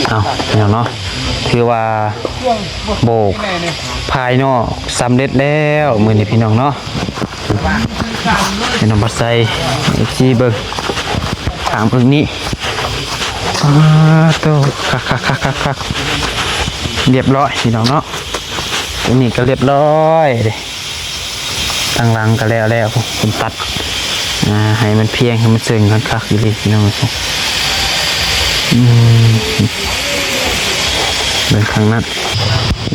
เอาอย่างเนาะคือว่าโบกภายนอกสำเร็จแล้วมือนี่พี่น้องเนาะเป็นน้ำบัดไซจีเบิร์ถามเพิ่งนี้โตคักเรียบร้อยพี่น้องเนาะตัวนี้ก็เรียบร้อยตั้งรังก็แล้วผมตัดให้มันเพียงให้มันซึ้งคักอยู่ดิพี่น้องเดินข้างนั้น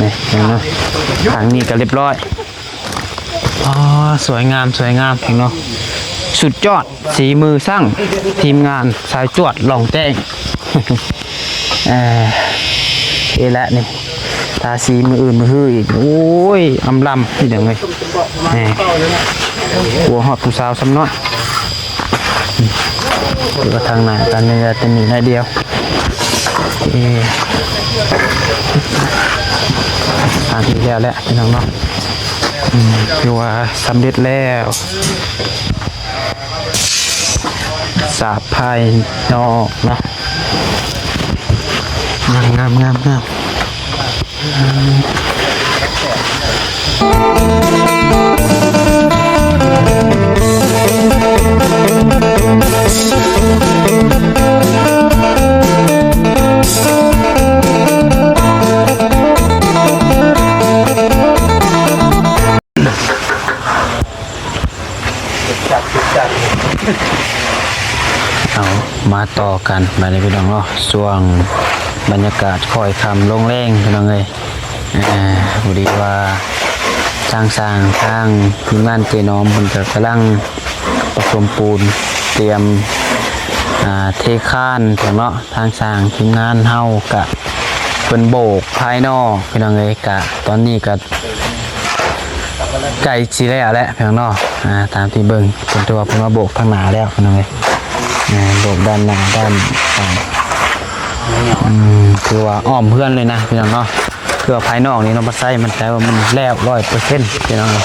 นี่เนาะทางนี้ก็เรียบร้อยสวยงามพี่น้องสุดยอดสีมือสร้างทีมงานสายจวดลองแจ้งและนี่ทาสีมืออื่นมือหื้ออีกโอ้ยอำลำที่เดี๋ยวไงหัวหอดผู้สาวซ้ำน้อยหรือว่าทางไหนกันนี่จะมีในเดียวทางที่แล้วแหละพี่น้องเนาะคือว่าสำเร็จแล้วสาภายนอกนะงามเอามาต่อกันมาในพี่น้องเนาะช่วงบรรยากาศค่อยคำลงแรงพี่น้องเลยพอดีว่าทางทีมงานเจน้อมมันจะกำลังผสมปูนเตรียมเทข้านเนาะทางทีมงานเฮากะเป็นโบกภายนอกพี่น้องเลยกะตอนนี้กะไก่ชีแล้วแหละพี่น้องเนาะตามที่เบิ่งเป็นตัวผมมาโบกทางหนาแล้วพี่น้องเลยโบกด้านหน้าด้านคือว่าอ้อมเพื่อนเลยนะพี่น้องเนาะคือภายนอกนี้น้องบัดไซมันแต่ว่ามันแล้ว100%พี่น้องเลย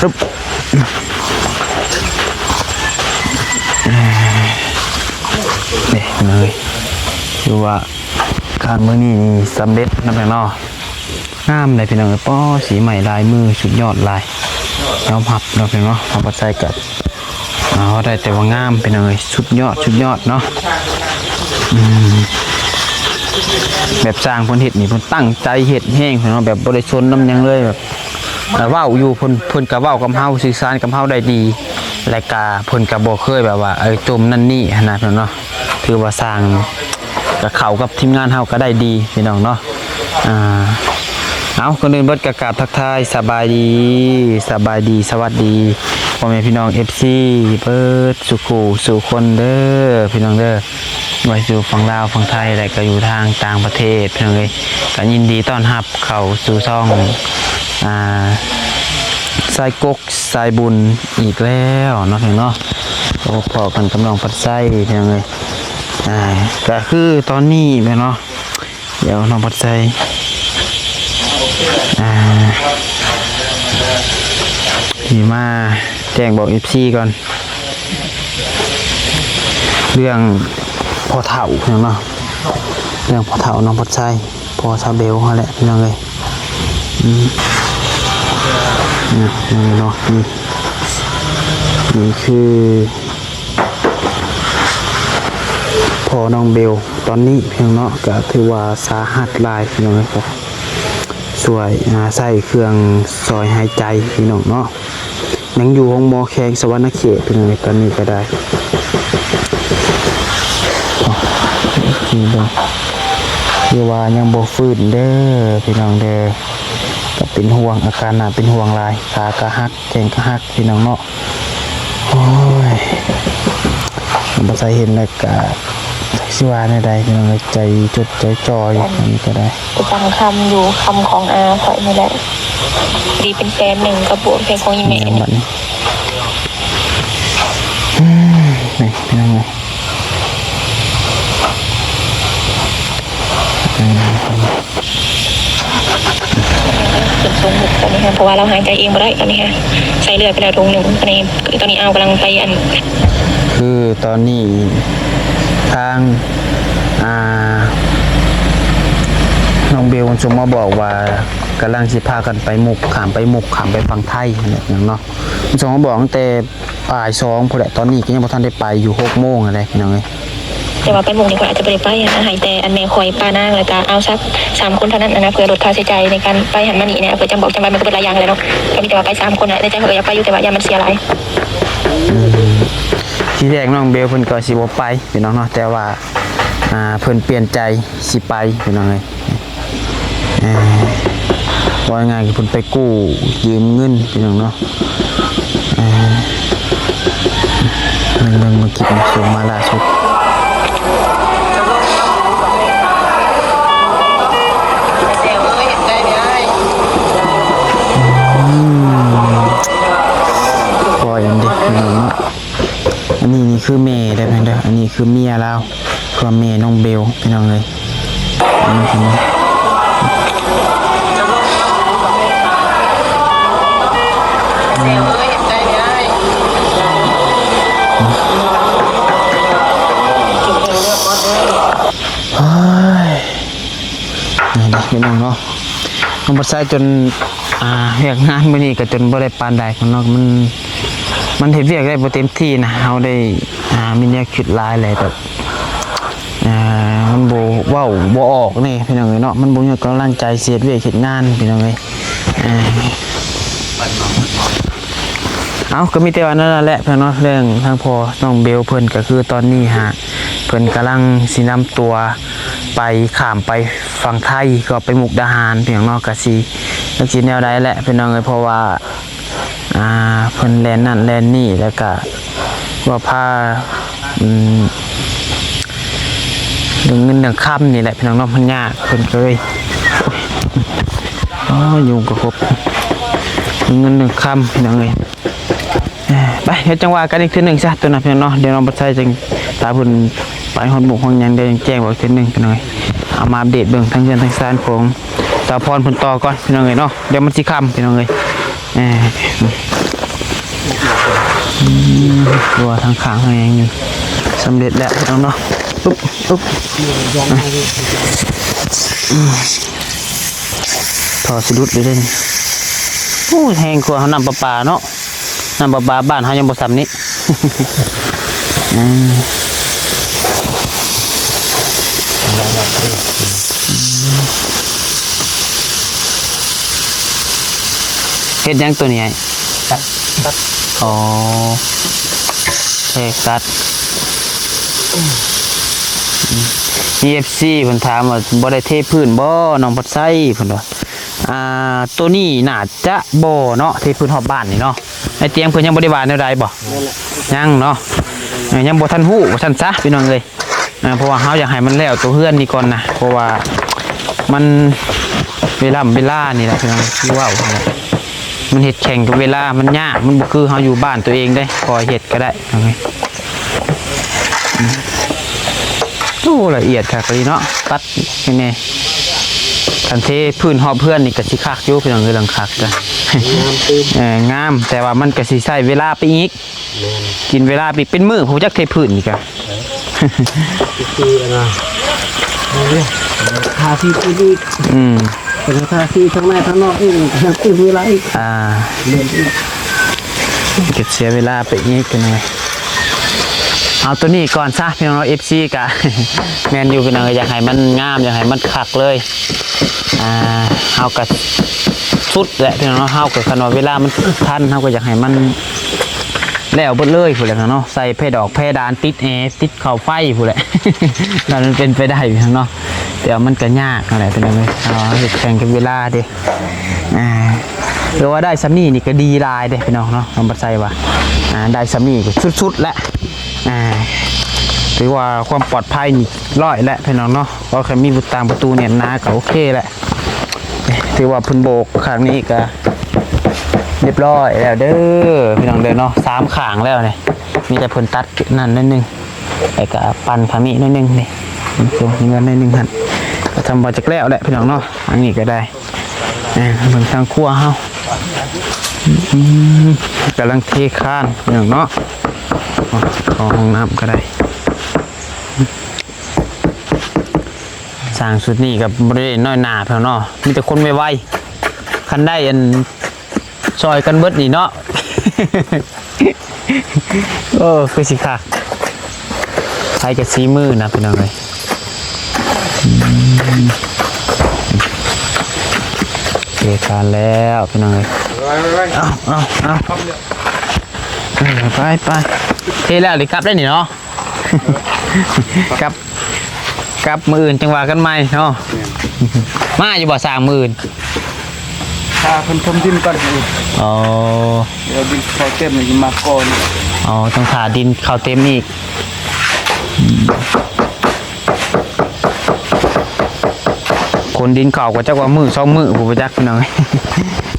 ปึ๊บนี่เลยคือว่าการมือนี้สำเร็จนะพี่น้องงามเลยพี่น้องป้อสีใหม่ลายมือสุดยอดลายยอมหับเราพี่น้องเอาบัดไซกัดได้แต่ว่างามเป็นอะไรสุดยอดเนาะแบบสร้างพ้นเห็ดนี่พ้นตั้งใจเห็ดแห้งเนาะแบบบริสุทธิ์น้ำยังเลยแบบว่าวอยู่พ้นกับว่าวกับเฮาสื่อสารกับเฮาได้ดีรายการพ้นกับบ่เคยแบบว่าจมนั่นนี่นะพี่น้องเนาะคือว่าสร้างกับเขากับทีมงานเฮาก็ได้ดีพี่น้องเนาะเอาคนอื่นเบิดกระกาบทักทายสบายดีสวัสดีพ่อแม่พี่น้อง FC เบิดสู่คนเด้อพี่น้องเด้อไว้สู่ฝั่งลาวฝั่งไทยอะไรก็อยู่ทางต่างประเทศพี่น้องเลยก็ยินดีต้อนรับเข้าสู่ช่องสายกกสายบุญอีกแล้วเนาะพี่น้องเนาะพอกันกำลังปัดไส้พี่น้องเลยก็คือตอนนี้พี่น้องเดี๋ยวน้องปัดไส้ที่มาแจ้งบอก FC ก่อนเรื่องพอเถ่าเนาะเรื่องพอเถ่าน้องพอใจพอชาเบลเขาแหละพี่น้องเลยนี่เนาะนี่คือพอน้องเบลตอนนี้เพียงเนาะก็ถือว่าสาหัสลายพี่น้องเลยครับสวยใส่เครื่องซอยหายใจพี่น้องเนาะยังอยู่ห้องหมอแข้งสวรรณเขตพี่น้องตอนนี้ก็ได้นี่เด้อคือว่ายังบ่ฟื้นเด้อพี่น้องเด้อก็เป็นห่วงอาการน่าเป็นห่วงหลายขากระหักแข้งกระหักพี่น้องเนาะโอ้ยบ่ใส่เห็นแล้วก็สิว่าในใดพี่น้องใจจดใจจ่อยนี่ก็ได้จำคำอยู่คำของอาข่อยไม่ได้ดีเป็นแฟนหนึ่งกระปุกเพลงของอีเมลนี่พี่น้องไง ขึ้นทรงหมุกตอนนี้ฮะเพราะว่าเราหายใจเองไม่ได้ตอนนี้ฮะใส่เลือดไปแล้วถุงหนึ่งตอนนี้เอากำลังไปคือตอนนี้ทางน้องเบลชมมาบอกว่ากำลังสิพากันไปมุกขามไปฝั่งไทยอะไรอย่างเนาะชมมาบอกตั้งแต่บ่าย2พอแหละตอนนี้ก็ยังบ่ทันได้ไปอยู่6 โมงอะไรพี่น้องเอ้ยแต่ว่าไปมุกนี่ก็อาจจะไปไปหายแต่อันแม่คอยป้านางเลยก็เอาสัก3 คนเท่านั้นนะเพื่อลดค่าใช้จ่ายในการไปหันมานี่เนี่ยเพื่อจำบอกจำไปมันก็เป็นหลายอย่างเลยเนาะก็มีแต่ว่าไป3 คนในใจเพื่ออยากไปอยู่แต่ว่าอย่ามันเสียหลายทีแรกน้องเบลเพิ่นก็สิบ่ไปพี่น้องเนาะแต่ว่าเพิ่นเปลี่ยนใจสิไปพี่น้องเอ้ยว่าง่ายคือเพิ่นไปกู้ยืมเงินพี่น้องเนาะเงินมาคิดมาส่งมาล่าสุดปล่อยมันดิพี่น้องเนาะอันนี้นี่คือเมย์ได้ไหมเด้ออันนี้คือเมียเราคือเมย์น้องเบลพี่น้องเลยอันนี้คือพี่น้องเนาะมันบ่ใช่จนเรียกงานมื้อนี้ก็จนบ่ได้ปานใดของเนาะมันเฮ็ดเวียกได้บ่เต็มที่นะเฮาได้มีแนวคิดหลายแหละแต่มันบ่เว้าบ่ออกนี่พี่น้องเอ้ยเนาะมันบ่มีกำลังใจเสียเวียกเฮ็ดงานพี่น้องเอ้ยก็มีแต่ว่านั่นแหละพี่น้องเนาะเรื่องทางพ่อน้องเบลเพิ่นก็คือตอนนี้เพิ่นกำลังสินำตัวไปข้ามไปฝั่งไทยก็ไปมุกดาหารพี่น้องเนาะก็สิจักสิแนวใดแหละพี่น้องเอ้ยเพราะว่าเพิ่นแล่นนั่นแล่นนี่แล้วก็ว่าพาเรื่องเงินเรื่องค่ำนี่แหละพี่น้องเนาะมันยากเพิ่นก็เลยยุ่งกับครบเงินเรื่องค่ำพี่น้องเอ้ยไปเดี๋ยวจังหวะกันอีกทีหนึ่งซะตัวนั้นพี่น้องเนาะเดี๋ยวน้องบัดไซจังตาเพิ่นไปฮอดบุกห้องยังได้แจ้งบอกอีกทีหนึ่งพี่น้องเอ้ยเอามาอัปเดตเบิ่งทั้งเรือนทั้งซานของตาพรเพิ่นต่อก่อนพี่น้องเอ้ยเนาะเดี๋ยวมันสิค่ำพี่น้องเอ้ยตัวทางข้างทางยังอยู่สำเร็จแล้วพี่น้องเนาะปุ๊บถอดสะดุดเลยได้นี่โอ้แหงกว่าเขานำปลาเนาะนำปลาบ้านเขายังบ่ซ้ำนี้เฮ็ดยังตัวนี้ไอ้ตัดอ๋อเฮ็ดตัดEFC เพิ่นถามว่าบ่ได้เทพื้นบ่น้องปัดไส้เพิ่นว่าตัวนี้น่าจะบ่เนาะเทพื้นรอบบ้านนี่เนาะไอ้เตียงเพิ่นยังบ่ได้บานแนวใดบ่ยังเนาะยังบ่ทันฮู้บ่ทันซะพี่น้องเอ้ยเพราะว่าเฮาอยากให้มันแล้วตัวเฮือนนี่ก่อนนะเพราะว่ามันเวลานี่แหละพี่น้องคือว่ามันเฮ็ดแข่งกับเวลามันยากมันบ่คือเฮาอยู่บ้านตัวเองได้คอยเฮ็ดก็ได้โอเคโอ้ละเอียดค่ะก็ดีเนาะตัดยังไงทันเทพื้นหอบเพื่อนนี่ก็สิคักอยู่พี่น้องเอ้ยลังคักจ้ะงามแต่ว่ามันก็สิใช้เวลาไปอีกกินเวลาไปเป็นมื้อผมจักเทพื้นอีกอ่ะคือนะทาที่ดีเป็นทาที่ทั้งในทั้งนอกอีกทั้งที่เวลาอีกก็เสียเวลาไปอีกเป็นไงเอาตัวนี้ก่อนซะพี่น้อง FC กะแมนยูพี่น้องอยากให้มันงามอยากให้มันคักเลยเฮาก็สุดแหละพี่น้องเฮาก็คันว่าเวลามันทันเฮาก็อยากให้มันแล้วเบิดเลยพูดแหละเนาะใส่เพดอกเพดานติดแอร์ติดเข่าไฟพูดแหละนั่นมันเป็นไปได้พี่น้องเนาะแต่มันก็ยากอะไรเป็นไงแข่งกับเวลาดิหรือว่าได้ซัมนี่นี่ก็ดีลายเด้พี่น้องเนาะน้องบัดไซว่าได้ซัมนี่ก็สุดๆแล้วถือว่าความปลอดภัยนี่ร้อยแล้วพี่น้องเนาะเพราะแค่มีประตูเนี่ยนาก็โอเคแหละถือว่าพื้นโบกครั้งนี้ก็เรียบร้อยแล้วเด้อพี่น้องเด้อเนาะ3ข้างแล้วเนี่ยมีแต่พื้นตัดนั่นนิดนึงไอ้กะปั่นขามีนิดนึงนี่เงินนิดนึงฮะก็ทำมาจากแล้วแหละพี่น้องเนาะอันนี้ก็ได้ เบิ่งทางครัวเฮากำลังเทคานอย่างเนาะของห้องน้ำก็ได้สร้างสุดนี้กับบริเวณน้อยหนาเพียงเนาะมีแต่คนไวๆคันได้อันซอยกันเบิดนี่เนาะ โอ้คือสิค่ะใครจะซีมือนะพี่น้องเลยเทคานแล้วพี่น้องเลยเอาไปเทแล้วหรือกลับได้หนิเนาะ กลับมืออื่นจังหวะกันไหมเนาะมาอยู่บ่สร้างมืออื่น ถ้าเพิ่นทมดินก่อนอยู่ อ๋อ เดี๋ยวดินเขาเต็มเลยมาก่อน อ๋อต้องขาดินเข้าเต็มอีกคนดินเข่าก็จักว่ามือ2 มือผู้ประจักษ์พี่น้อง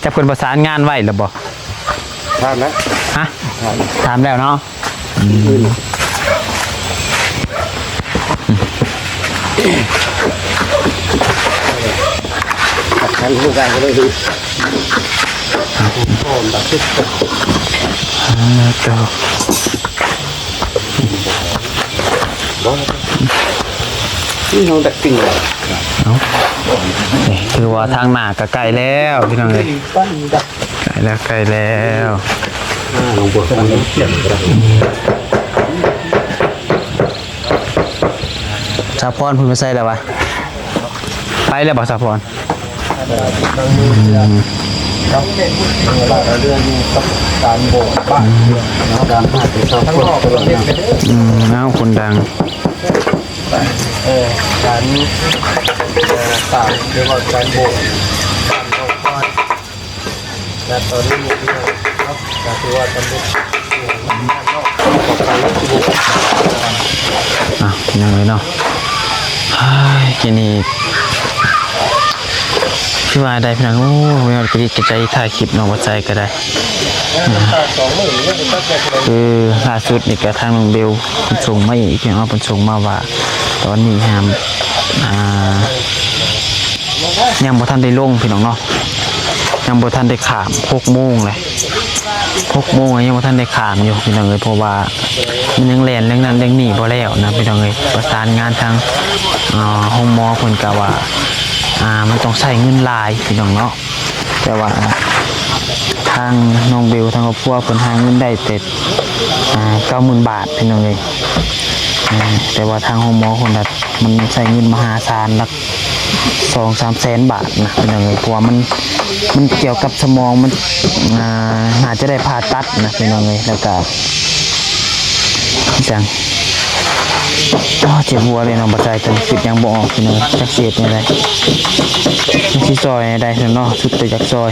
จักเพิ่นประสานงานไว้หรือบ่ ทานแล้ว ฮะถามแล้วเนาะทานผู้ใดก็เลยโอนแบบที่นี่น้องดักติ่งเลย คือว่าทางหน้าก็ใกล้แล้วพี่น้องเอ้ย ปั้นดัก ใกล้แล้ว ลงบวกกันเขียนก็ได้ สาพรเพิ่นมาใส่แล้ววะไปแล้วบ่สาพร เราเรื่องการโบกบ้านการหาที่ชอบคนตัวนี้ เอาคนดัง การต่างเรียกว่าการโบกการโบกบ้านแต่ตอนนี้มีที่ครับก็คือว่าตำรวจของการรับผิดชอบ ยังเลยเนาะกินนี่พี่ว่าได้พี่น้องโอ้ยเอาไปดิจะใจถ่ายคลิปน้องวัดใจก็ได้คือล่าสุดนี่ก็ทางน้องเบลส่งมาอีกพี่น้องส่งมาว่าตอนนี้ฮามยังบ่ทันได้ลงพี่น้องเนาะยังบ่ทันได้ขาม6 โมงเลย6 โมงยังบ่ทันได้ขามอยู่พี่น้องเลยเพราะว่ามันยังแล่นเรื่องนั้นเรื่องนี้บ่แล้วนะพี่น้องเลยประสานงานทางห้องหมอเพิ่นก็ว่ามันต้องใช้เงินหลายพี่น้องเนาะแต่ว่าทางน้องเบลทางครอบครัวเพิ่นหาเงินได้แต่90,000 บาทพี่น้องเลยแต่ว่าทางห้องหมอคนนั้นมันใช้เงินมหาศาลหลัก2-3 แสนบาทนะพี่น้องเลยเพราะว่ามันเกี่ยวกับสมองมันอาจจะได้ผ่าตัดนะพี่น้องเลยแล้วก็จังเจ็บหัวเลยน้องบัดใจจนคิดยังบ่ออกพี่น้องจักเสียดนี่ได้ที่ซอยได้เนาะสุดแต่จักซอย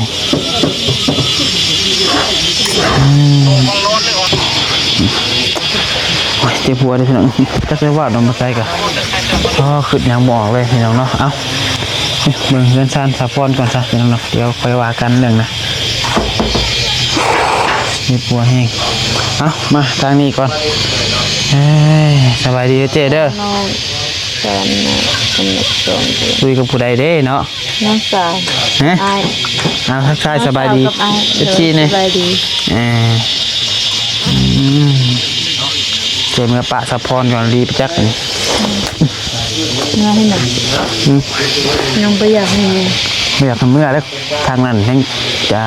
เจ็บหัวเลยพี่น้องจักได้ว่าน้องบัดใจก็คิดยังบ่ออกเลยพี่น้องเนาะเอ้าเบิ่งเรือนซ่านสะพอนก่อนซะพี่น้องเนาะเดี๋ยวค่อยว่ากันเรื่องนะเจ็บหัวแห้งเอ้ามาทางนี้ก่อนสบายดีเจ๊เด้อคุยกับผู้ใดเด้เนาะ น้องสาว ฮะ ไอ้ ทักทายสบายดีเจ๊จี้เนี่ย สบายดี เจอเมื่อปะสะพอนก่อนรีบจักนี่ น้องให้หนักน้องไปอยากให้ ไม่อยากทำเมื่อแล้วทางนั้นยังจะ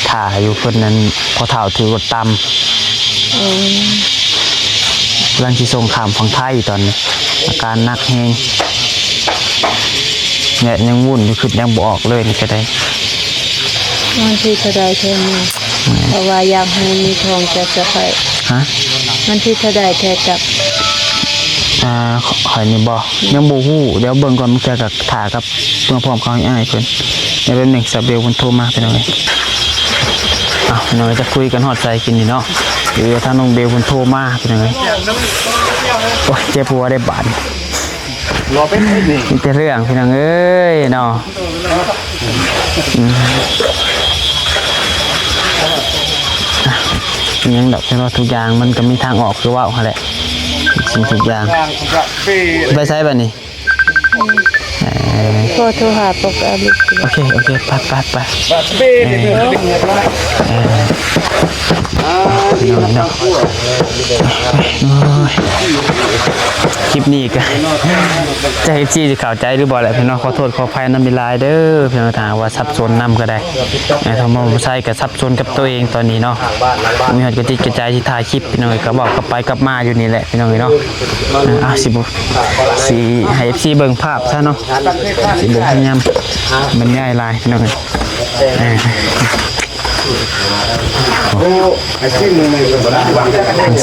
ถ่ายอยู่คนนั้นพอเถ่าถือรถตำรังที่ส่งขามฝั่งไทยตอนนี้อาการหนักแฮงเนี่ยยังวุ่นอยู่คือยังบออกเลยนี่ก็ได้ มันที่ทดายแทนมาเพราะว่าอยากให้มีทองจะไป ฮะ มันที่ทดายแทนกับ ข่อยนี่บอกยังบูฮู้เดี๋ยวเบิ่งก่อนมันจะกับถ่ากับเพื่อนพร้อมเขาให้อ้ายเพิ่นเดี๋ยวเป็นหนึ่งสเบลคนโทรมาเป็นยังไงหน่อยจะคุยกันหอดใจกินนี่เนาะหรือถ้าน้องเบลคนโทรมาเป็นยังไงโอ้ยเจ็บหัวได้บาด รอเป็นนี่ มีแต่เรื่องพี่น้องเอ้ยเนาะยังดอกแต่ว่าทุกอย่างมันก็มีทางออกคือว่าเขาแหละสิ่งทุกอย่างไปใช้แบบนี้ พ่อโทรหาปกติ โอเคไปเนาะคลิปนี้ก็ใจจี้จะเข้าใจหรือบ่แหละพี่น้องขอโทษขออภัยนำมีลายเด้อพี่น้องถามว่าซับซ้อนนำก็ได้ถ้ามองใส่กับซับซ้อนกับตัวเองตอนนี้เนาะมีหัดกระติกกระจายที่ถ่ายคลิปพี่น้องก็บอกกลับไปกลับมาอยู่นี่แหละพี่น้องเนาะสิให้ FC เบิ่งภาพซะเนาะสิเบิ่งพยายามบรรยายลายพี่น้อง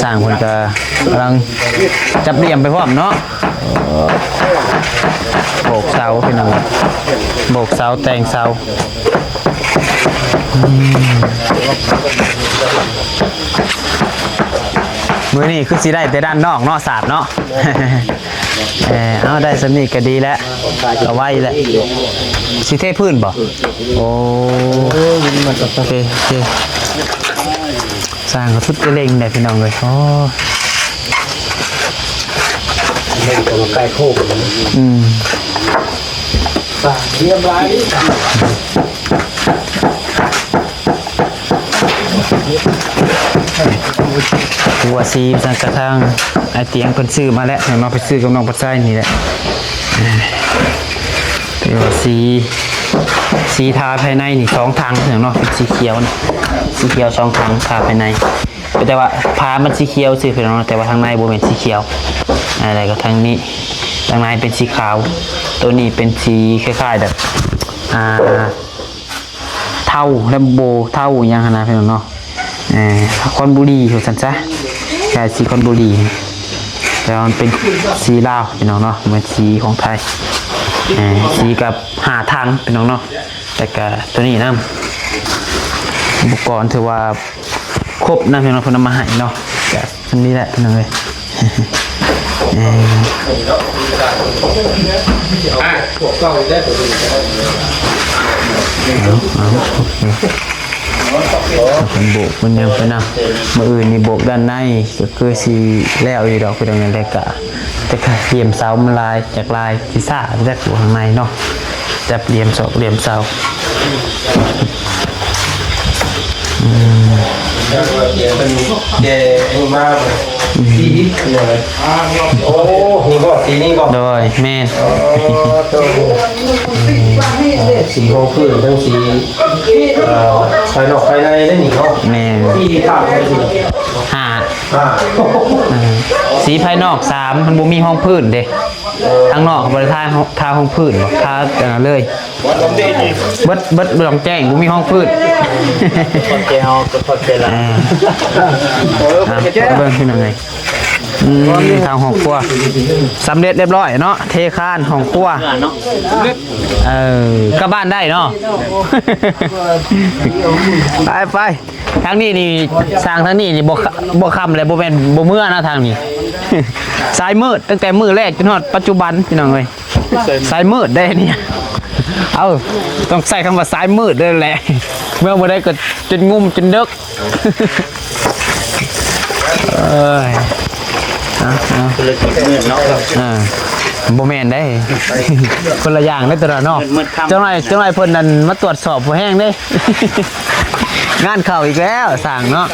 สร้างคนก็กำลังจับเหลี่ยมไปพร้อมเนาะโบกเสาพี่น้องโบกเสาแต่งเสามือนี่คือสิได้แต่ด้านนอกเนาะสาบเนาะเอาได้สำนีก็ดีแล้วเอาไว้แล้วสิเทพื้นบ่โอ้โอเคสร้างเขาทุบจะเล่งได้พี่น้องเลยโอ้เล่นตัวไก่โคกเรียบร้อยหัวซีสังกระทั่งไอเตียงเพิ่นซื้อมาแล้วน้องไปซื้อกับน้องปัดไส้นี่แหละหัวสีทาภายในนี่2ถังอย่างเนาะเป็นสีเขียวนะสีเขียว2ถังทาภายในแต่ว่าพามันสีเขียวสิพี่น้องแต่ว่าทางในบ่เป็นสีเขียวอะไรก็ทางนี้ทางในเป็นสีขาวตัวนี้เป็นสีคล้ายๆแบบเท่าแลมโบเท่าอย่างขนาดพี่น้องเนาะคอนบุรีอยู่สันจ้ะใช่สีคอนบุรีแต่มันเป็นสีลาวพี่น้องเนาะเหมือนสีของไทยสีกับ5ถังพี่น้องเนาะแต่ก็ตัวนี้นะอุปกรณ์ถือว่าครบนะพี่น้องคนนำมาให้เนาะแต่อันนี้แหละพี่น้องเลยพวกเก่าได้ตัวนี้เป็นโบกมันยังไปนะมืออื่นนี่โบกด้านในก็คือสีแล้วอยู่ดอกเป็นยังไงกะแต่เหลี่ยมเสามันลายจากลายที่ซ่าแรกอยู่ข้างในเนาะจับเหลี่ยมศอกเหลี่ยมเสาเป็นเดนี่มากสีเลยโอ้นี่ก็สีนี่ก็โดยแม่นสีของพื้นทั้งสีภายนอกภายในได้หนิเนาะแม่นที่ภาพได้สิสีภายนอก3มันบ่มีห้องพื้นเด้ทางนอกบ่ได้ทาห้องพื้นบ่ทาเลยเบิดลองแจ้งบ่มีห้องพื้นคนเจ้าก็พอเป็นละเบิ่งขึ้นยังไงทางห้องครัวสำเร็จเรียบร้อยเนาะเทคานห้องครัวกลับบ้านได้เนาะไปทางนี้นี่สร้างทางนี้นี่บ่คำเลยบ่แม่นบ่เมื่อนะทางนี้สายมืดตั้งแต่มือแรกจนฮอดปัจจุบันพี่น้องเอ้ยสายมืดได้เนี่ยต้องใส่คำว่าสายมืดด้วยแหละเมื่อบ่ได้ก็จนงุ่มจนดึกโบแมนได้คนละอย่างได้ตัวละเนาะเจ้าหน่อยเพิ่นนั่นมาตรวจสอบผู้แห้งได้งานเข่าอีกแล้วสั่งเนาะ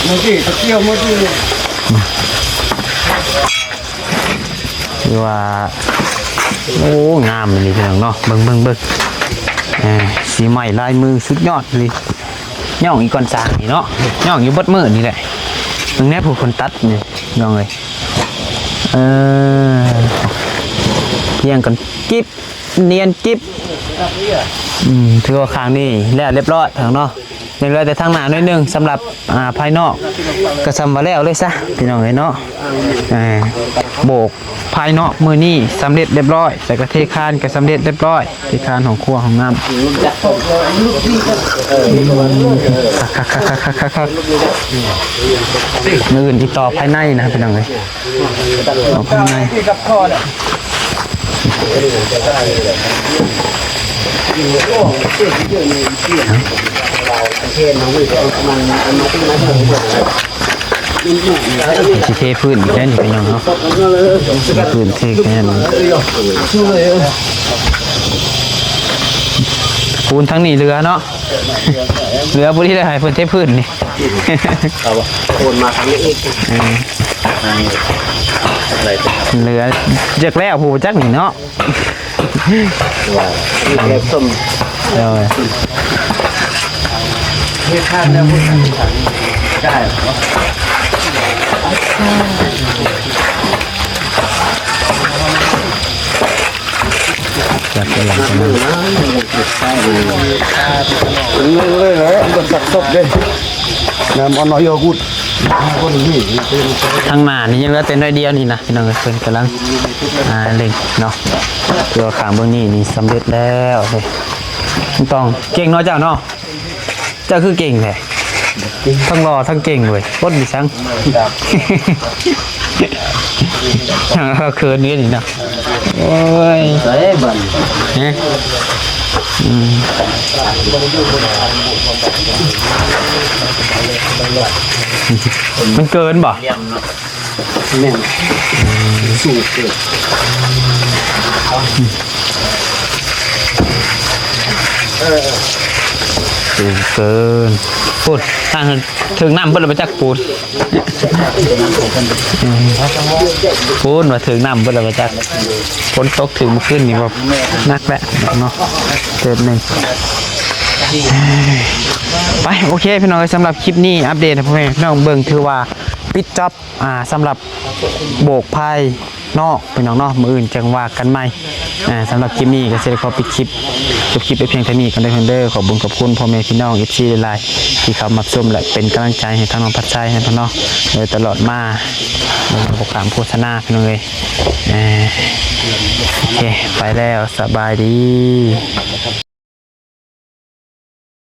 มื่อกี้ตะเกียวมื่อกี้คือว่าโอ้งามเลยพี่น้องเนาะเบิ่งสีใหม่ลายมือสุดยอดเลยย่องอีกก่อนสร้างนี่เนาะย่องอยู่บดมือนี่แหละตรงนี้ผู้คนตัดนี่ย่องเลยเพียงกันกิ๊บเนียนกิ๊บถือว่าครั้งนี้แล้วเรียบร้อยทางเนาะยังเหลือแต่ทางหน้าหน่อยนึงสำหรับภายนอกก็ซ้ำมาแล้วเลยซะพี่น้องเลยเนาะโบกภายนอกมือนี่สำเร็จเรียบร้อยแต่กระเทคานก็สำเร็จเรียบร้อยเทคานของครัวของน้ำมืออื่นที่ต่อภายในนะพี่น้องเลยต่อภายใน สิเทพื้นอีกแล้วนี่พี่น้องเนาะพื้นเทแค่นั้นปูนทั้งนี้เรือเนาะเรือบุรีได้หายเพิ่นเทพื้นนี่ เอาวะโอนมาทางนี้อีกอะไร เรือเจ็กแล้วผู้จักนี่เนาะ ว่าเล็บส้ม เดี๋ยว เฮ็ดทานแล้วพูดได้จักเป็นหลังจากนั้น เลยมันสักศพเด้น้ำอ่อนน้อยโยกุดคนนี้ ทางหน้านี่ยังเหลือแต่น้อยเดียวนี่นะพี่น้องเพิ่นกำลังเล็งเนาะตัวขางเบื้องนี้นี่สำเร็จแล้วเฮ้ยต้องเก่งเนาะเจ้าเนาะเจ้าคือเก่งแท้ทั้งรอทั้งเก่งเลยรถดิซังเขินนี่นี่เนาะโอ้ย ใส่บัน เนี่ยมันเกินบ่ แม่นสูงเกิน เกินพูดทางถึงน้ำเพิ่นเลยมาจักปูนปูนมาถึงน้ำเพิ่นเลยมาจักฝนตกถึงขึ้นนี่แบบนักแหละเนาะเกิดหนึ่งไปโอเคพี่น้องสำหรับคลิปนี้อัปเดตให้พ่อแม่พี่น้องเบิ่งถือว่าปิดจ็อบสำหรับโบกพายนอกพี่น้องเนาะมื้ออื่นจังว่ากันใหม่สำหรับคลิปนี้ก็สิได้ขอปิดคลิปจบคลิปไปเพียงเท่านี้กันเด้อขอบคุญขอบคุณพ่อแม่พี่น้อง FC หลายๆที่เข้ามาชมและเป็นกำลังใจให้ทางน้องพัดใจให้พี่น้องโดยตลอดมาในโปรแกรมโฆษณาพี่น้องเลยโอเคไปแล้วสบายดี